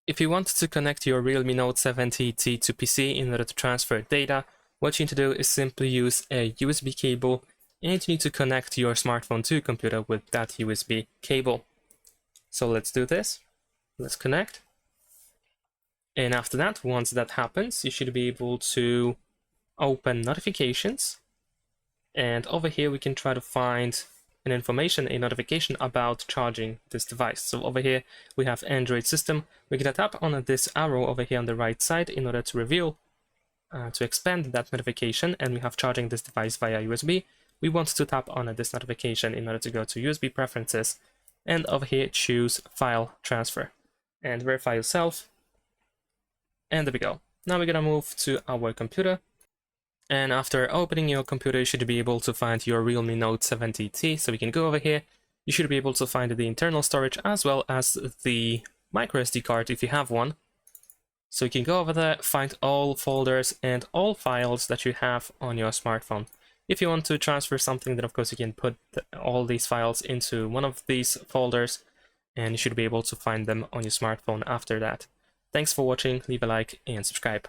If you want to connect your Realme Note 70T to PC in order to transfer data, what you need to do is simply use a USB cable, and you need to connect your smartphone to your computer with that USB cable. So let's do this. Let's connect. And after that, once that happens, you should be able to open notifications. And over here, we can try to find a notification about charging this device. So over here, we have Android system. We're going to tap on this arrow over here on the right side in order to reveal, to expand that notification. And we have charging this device via USB. We want to tap on this notification in order to go to USB preferences. And over here, choose file transfer and verify yourself. And there we go. Now we're going to move to our computer. And after opening your computer, you should be able to find your Realme Note 70T. So we can go over here. You should be able to find the internal storage as well as the microSD card if you have one. So you can go over there, find all folders and all files that you have on your smartphone. If you want to transfer something, then of course you can put all these files into one of these folders, and you should be able to find them on your smartphone after that. Thanks for watching, leave a like and subscribe.